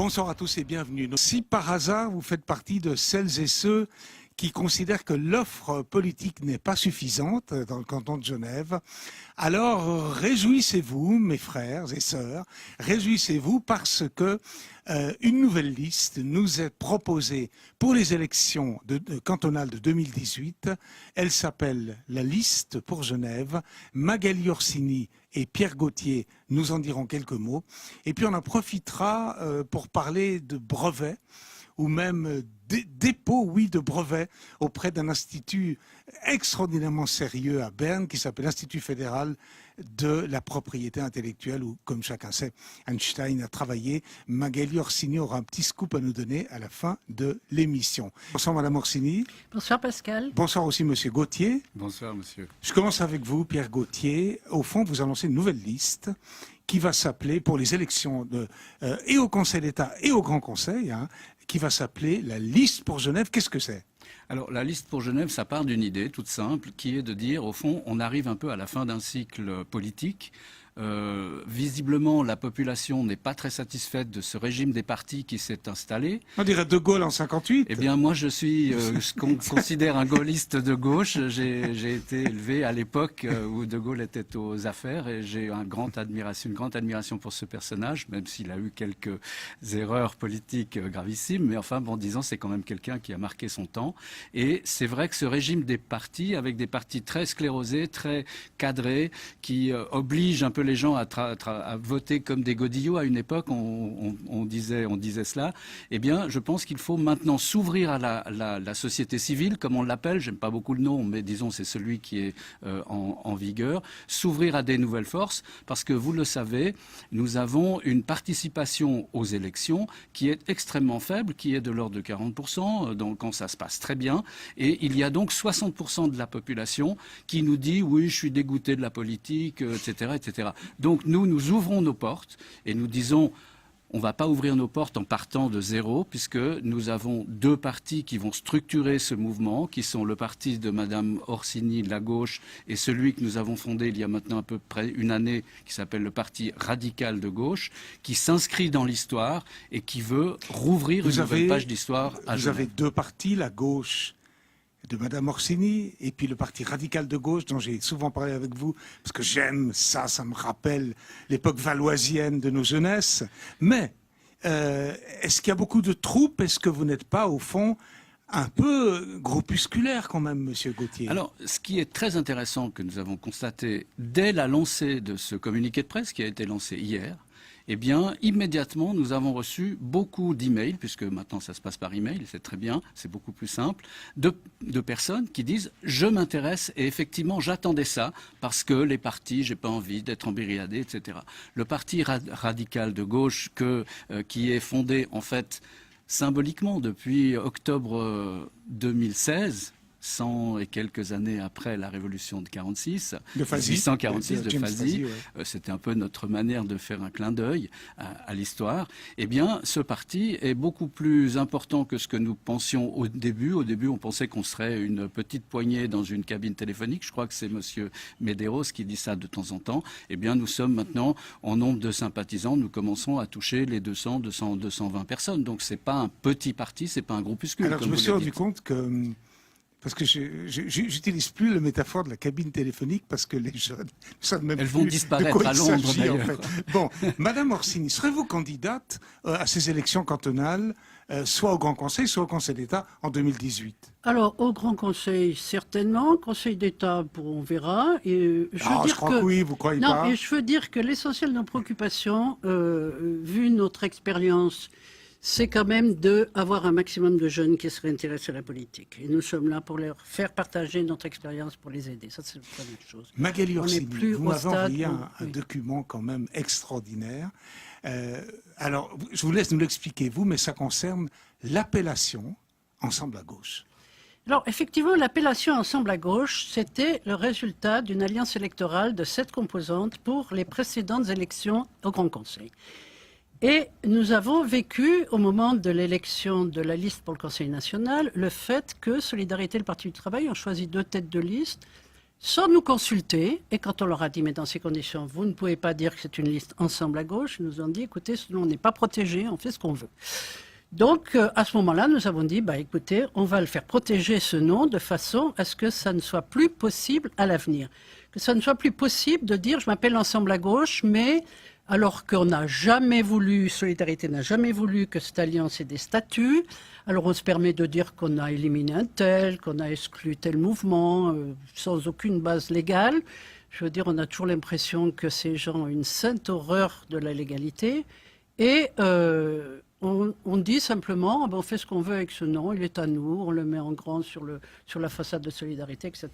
Bonsoir à tous et bienvenue. Si par hasard vous faites partie de celles et ceux qui considèrent que l'offre politique n'est pas suffisante dans le canton de Genève, alors réjouissez-vous, mes frères et sœurs, réjouissez-vous parce que une nouvelle liste nous est proposée pour les élections cantonales de 2018. Elle s'appelle la liste pour Genève. Magali Orsini et Pierre Gauthier nous en diront quelques mots. Et puis on en profitera pour parler de brevets ou même dépôt, oui, de brevets auprès d'un institut extraordinairement sérieux à Berne qui s'appelle l'Institut fédéral de la propriété intellectuelle où, comme chacun sait, Einstein a travaillé. Magali Orsini aura un petit scoop à nous donner à la fin de l'émission. Bonsoir Madame Orsini. Bonsoir Pascal. Bonsoir aussi Monsieur Gauthier. Bonsoir Monsieur. Je commence avec vous, Pierre Gauthier. Au fond, vous annoncez une nouvelle liste qui va s'appeler, pour les élections et au Conseil d'État et au Grand Conseil, qui va s'appeler la liste pour Genève. Qu'est-ce que c'est ? Alors, la liste pour Genève, ça part d'une idée toute simple, qui est de dire, au fond, on arrive un peu à la fin d'un cycle politique. Visiblement, la population n'est pas très satisfaite de ce régime des partis qui s'est installé. On dirait De Gaulle en 58. Eh bien, moi, je suis ce qu'on considère un gaulliste de gauche. J'ai été élevé à l'époque où De Gaulle était aux affaires et j'ai une grande admiration pour ce personnage, même s'il a eu quelques erreurs politiques gravissimes. Mais enfin, bon, disons, c'est quand même quelqu'un qui a marqué son temps. Et c'est vrai que ce régime des partis, avec des partis très sclérosés, très cadrés, qui obligent un peu les gens à voter comme des godillots. À une époque, on disait cela. Eh bien, je pense qu'il faut maintenant s'ouvrir à la société civile, comme on l'appelle. J'aime pas beaucoup le nom, mais disons c'est celui qui est en vigueur. S'ouvrir à des nouvelles forces, parce que vous le savez, nous avons une participation aux élections qui est extrêmement faible, qui est de l'ordre de 40%, donc quand ça se passe très bien. Et il y a donc 60% de la population qui nous dit oui, je suis dégoûté de la politique, etc., etc. Donc nous ouvrons nos portes et nous disons on ne va pas ouvrir nos portes en partant de zéro puisque nous avons deux partis qui vont structurer ce mouvement, qui sont le parti de Madame Orsini, la gauche, et celui que nous avons fondé il y a maintenant à peu près une année, qui s'appelle le Parti radical de gauche, qui s'inscrit dans l'histoire et qui veut rouvrir une nouvelle page d'histoire à Genève. Vous avez deux partis, la gauche de Madame Orsini, et puis le Parti radical de gauche, dont j'ai souvent parlé avec vous, parce que j'aime ça, ça me rappelle l'époque valoisienne de nos jeunesses. Mais, est-ce qu'il y a beaucoup de troupes ? Est-ce que vous n'êtes pas, au fond, un peu groupusculaire quand même, Monsieur Gauthier ? Alors, ce qui est très intéressant que nous avons constaté dès la lancée de ce communiqué de presse, qui a été lancé hier, eh bien, immédiatement, nous avons reçu beaucoup d'emails, puisque maintenant ça se passe par email, c'est très bien, c'est beaucoup plus simple, de personnes qui disent « je m'intéresse et effectivement j'attendais ça parce que les partis, j'ai pas envie d'être embrigadé, etc. » Le parti radical de gauche qui est fondé en fait symboliquement depuis octobre 2016, 100 et quelques années après la révolution de 46, de Fazy, 1846 de Fazy, ouais. C'était un peu notre manière de faire un clin d'œil à l'histoire. Eh bien, ce parti est beaucoup plus important que ce que nous pensions au début. Au début, on pensait qu'on serait une petite poignée dans une cabine téléphonique. Je crois que c'est Monsieur Medeiros qui dit ça de temps en temps. Eh bien, nous sommes maintenant en nombre de sympathisants. Nous commençons à toucher les 200, 220 personnes. Donc, c'est pas un petit parti, c'est pas un groupuscule. Alors, je me suis rendu compte que parce que j'utilise plus la métaphore de la cabine téléphonique parce que les jeunes ne savent même Elles plus vont disparaître de quoi à il Londres, s'agit, en d'ailleurs. fait. Bon, Madame Orsini, serez-vous candidate à ces élections cantonales, soit au Grand Conseil, soit au Conseil d'État en 2018 ? Alors, au Grand Conseil, certainement. Conseil d'État, on verra. Et je crois que oui, vous croyez non, pas ? et je veux dire que l'essentiel de nos préoccupations, vu notre expérience, c'est quand même d'avoir un maximum de jeunes qui seraient intéressés à la politique. Et nous sommes là pour leur faire partager notre expérience, pour les aider. Ça, c'est la première chose. Magali Orsini, vous m'avez envoyé un oui. document quand même extraordinaire. Alors, je vous laisse nous l'expliquer, vous, mais ça concerne l'appellation Ensemble à gauche. Alors, effectivement, l'appellation Ensemble à gauche, c'était le résultat d'une alliance électorale de 7 composantes pour les précédentes élections au Grand Conseil. Et nous avons vécu, au moment de l'élection de la liste pour le Conseil national, le fait que Solidarité et le Parti du Travail ont choisi 2 têtes de liste, sans nous consulter. Et quand on leur a dit, mais dans ces conditions, vous ne pouvez pas dire que c'est une liste ensemble à gauche, ils nous ont dit, écoutez, on n'est pas protégé, on fait ce qu'on veut. Donc, à ce moment-là, nous avons dit, écoutez, on va le faire protéger ce nom de façon à ce que ça ne soit plus possible à l'avenir. Que ça ne soit plus possible de dire, je m'appelle Ensemble à gauche, mais alors qu'on n'a jamais voulu, Solidarité n'a jamais voulu que cette alliance ait des statuts, alors on se permet de dire qu'on a éliminé un tel, qu'on a exclu tel mouvement, sans aucune base légale. Je veux dire, on a toujours l'impression que ces gens ont une sainte horreur de la légalité. Et on dit simplement, on fait ce qu'on veut avec ce nom, il est à nous, on le met en grand sur la façade de Solidarité, etc.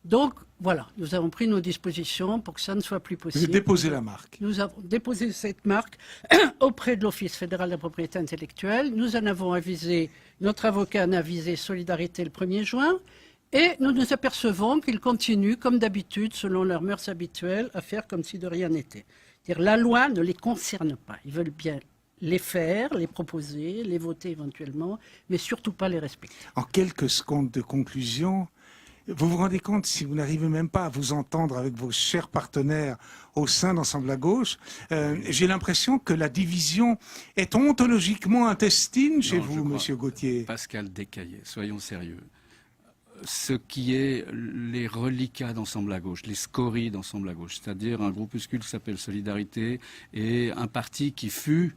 Donc voilà, nous avons pris nos dispositions pour que ça ne soit plus possible. Vous avez déposé la marque. Nous avons déposé cette marque auprès de l'Office fédéral de la propriété intellectuelle. Nous en avons avisé, notre avocat en a avisé Solidarité le 1er juin. Et nous nous apercevons qu'ils continuent, comme d'habitude, selon leurs mœurs habituelles, à faire comme si de rien n'était. C'est-à-dire, la loi ne les concerne pas. Ils veulent bien les faire, les proposer, les voter éventuellement, mais surtout pas les respecter. En quelques secondes de conclusion, vous vous rendez compte, si vous n'arrivez même pas à vous entendre avec vos chers partenaires au sein d'Ensemble à gauche, j'ai l'impression que la division est ontologiquement intestine chez vous, Monsieur Gauthier. Pascal Descaillés, soyons sérieux. Ce qui est les reliquats d'Ensemble à gauche, les scories d'Ensemble à gauche, c'est-à-dire un groupuscule qui s'appelle Solidarité et un parti qui fut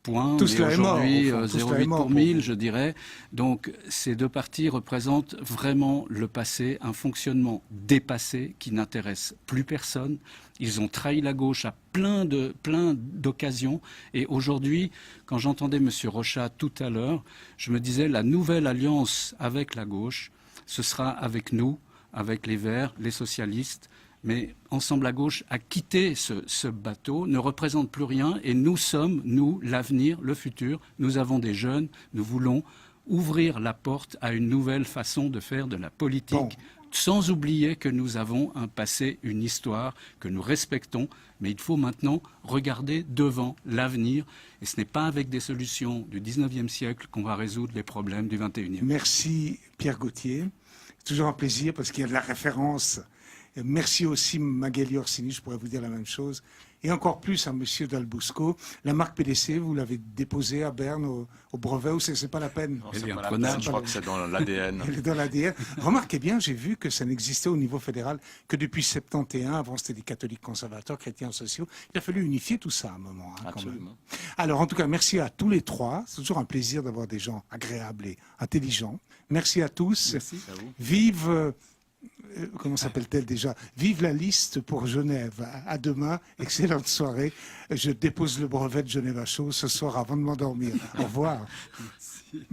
point, tout mais aujourd'hui 0,8 pour 1000, je dirais. Donc ces deux partis représentent vraiment le passé, un fonctionnement dépassé qui n'intéresse plus personne. Ils ont trahi la gauche à plein d'occasions. Et aujourd'hui, quand j'entendais M. Rochat tout à l'heure, je me disais la nouvelle alliance avec la gauche, ce sera avec nous, avec les Verts, les socialistes. Mais Ensemble à gauche a quitté ce bateau, ne représente plus rien et nous sommes, nous, l'avenir, le futur. Nous avons des jeunes, nous voulons ouvrir la porte à une nouvelle façon de faire de la politique, sans oublier que nous avons un passé, une histoire que nous respectons. Mais il faut maintenant regarder devant l'avenir et ce n'est pas avec des solutions du 19e siècle qu'on va résoudre les problèmes du 21e. Merci Pierre Gauthier. C'est toujours un plaisir parce qu'il y a de la référence. Merci aussi Magali Orsini, je pourrais vous dire la même chose. Et encore plus à Monsieur Dalbusco. La marque PDC, vous l'avez déposée à Berne au brevet ou c'est pas la peine? Non, c'est pas la peine, je crois que c'est dans l'ADN. Elle est dans l'ADN. Remarquez bien, j'ai vu que ça n'existait au niveau fédéral que depuis 71. Avant, c'était des catholiques conservateurs, chrétiens sociaux. Il a fallu unifier tout ça à un moment. Absolument. Alors, en tout cas, merci à tous les trois. C'est toujours un plaisir d'avoir des gens agréables et intelligents. Merci à tous. Merci à vous. Vive... comment s'appelle-t-elle déjà? Vive la liste pour Genève. À demain. Excellente soirée. Je dépose le brevet de Genève à chaud ce soir avant de m'endormir. Au revoir. Merci.